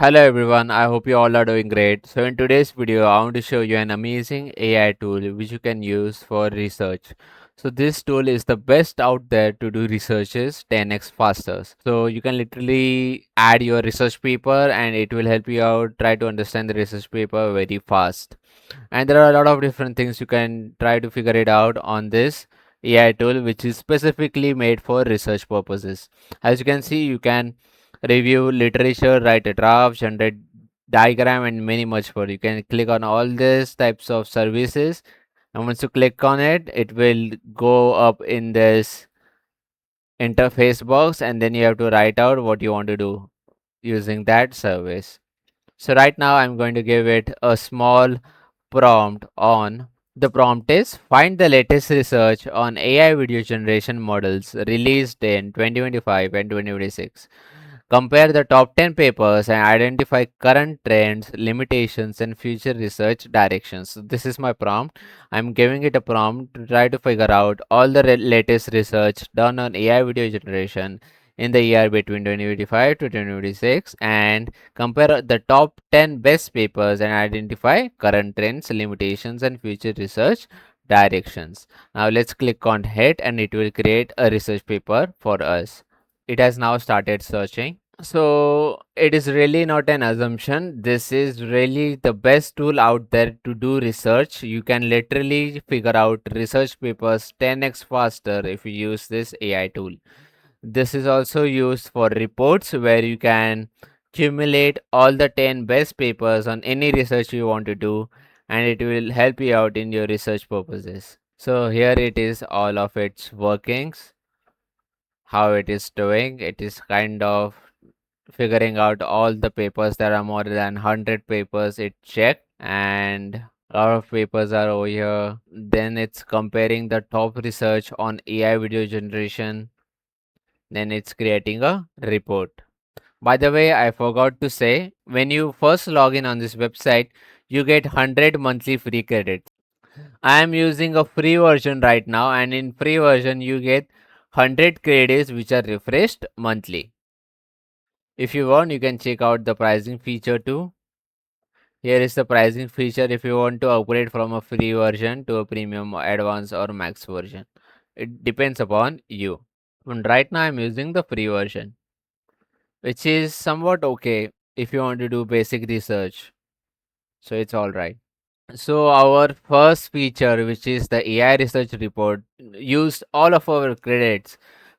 Hello everyone, I hope you all are doing great. So in today's video, I want to show you an amazing AI tool which you can use for research. So this tool is the best out there to do researches 10x faster. So you can literally add your research paper and it will help you out try to understand the research paper very fast. And there are a lot of different things you can try to figure it out on this AI tool which is specifically made for research purposes. As you can see, you can review literature, write a draft, generate diagram, and many much more. You can click on all these types of services, and once you click on it, it will go up in this interface box, and then you have to write out what you want to do using that service. So right now, I'm going to give it a small prompt on. The prompt is find the latest research on AI video generation models released in 2025 and 2026. Compare the top 10 papers and identify current trends, limitations, and future research directions. So this is my prompt. I'm giving it a prompt to try to figure out all the latest research done on AI video generation in the year between 2025 to 2026 and compare the top 10 best papers and identify current trends, limitations, and future research directions. Now let's click on hit and it will create a research paper for us. It has now started searching. So it is really not an assumption. This is really the best tool out there to do research. You can literally figure out research papers 10x faster if you use this AI tool. This is also used for reports where you can accumulate all the 10 best papers on any research you want to do, and it will help you out in your research purposes. So here it is, all of its workings, how it is doing. It is kind of figuring out all the papers. There are more than 100 papers it checked, and a lot of papers are over here. Then it's comparing the top research on AI video generation. Then it's creating a report. By the way, I forgot to say, when you first log in on this website, you get 100 monthly free credits. I am using a free version right now, and in free version you get 100 credits which are refreshed monthly. If you want, you can check out the pricing feature too. Here is the pricing feature if you want to upgrade from a free version to a premium, advanced, or max version. It depends upon you. And right now I'm using the free version, which is somewhat okay if you want to do basic research. So it's alright. So our first feature, which is the AI research report, used all of our credits,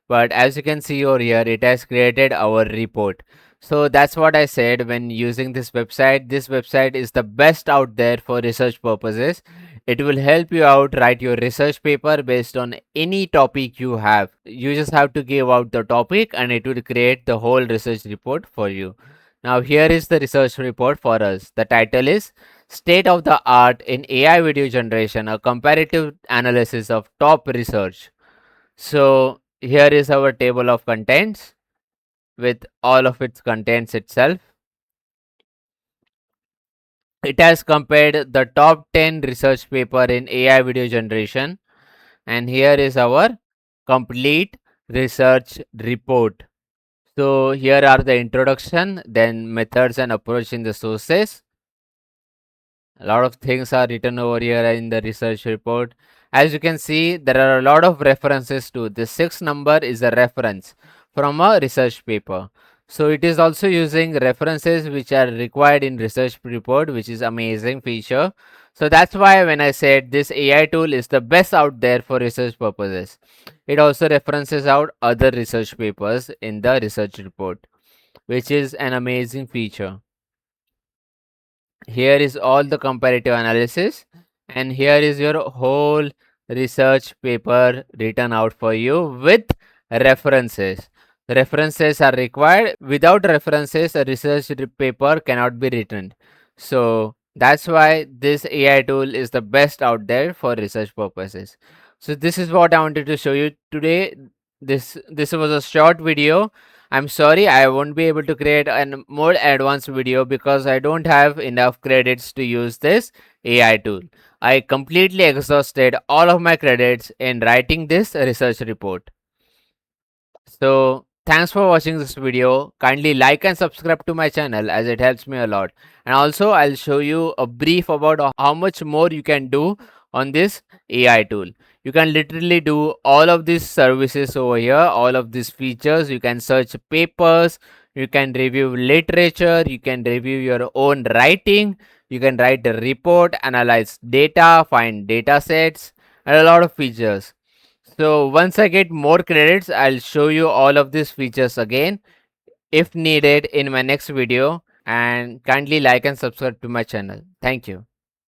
but as you can see over here, it has created our report. So that's what I said when using this website. This website is the best out there for research purposes. It will help you out write your research paper based on any topic you have. You just have to give out the topic and it will create the whole research report for you. Now here is the research report for us. The title is State of the Art in AI Video Generation, a comparative analysis of top research. So here is our table of contents with all of its contents itself. It has compared the top 10 research paper in AI video generation, and here is our complete research report. So here are the introduction, then methods and approach in the sources. A lot of things are written over here in the research report. As you can see, there are a lot of references to this. 6 number is a reference from a research paper. So it is also using references which are required in research report, which is amazing feature. So that's why when I said this AI tool is the best out there for research purposes. It also references out other research papers in the research report, which is an amazing feature. Here is all the comparative analysis, and here is your whole research paper written out for you with references. References are required. Without references, a research paper cannot be written. So that's why this AI tool is the best out there for research purposes. So this is what I wanted to show you today. This was a short video. I'm sorry, I won't be able to create a more advanced video because I don't have enough credits to use this AI tool. I completely exhausted all of my credits in writing this research report. So Thanks for watching this video. Kindly like and subscribe to my channel as it helps me a lot. And also I'll show you a brief about how much more you can do on this AI tool. You can literally do all of these services over here, all of these features. You can search papers, you can review literature, you can review your own writing, you can write a report, analyze data, find data sets, and a lot of features. So once I get more credits, I'll show you all of these features again if needed in my next video, and kindly like and subscribe to my channel. Thank you.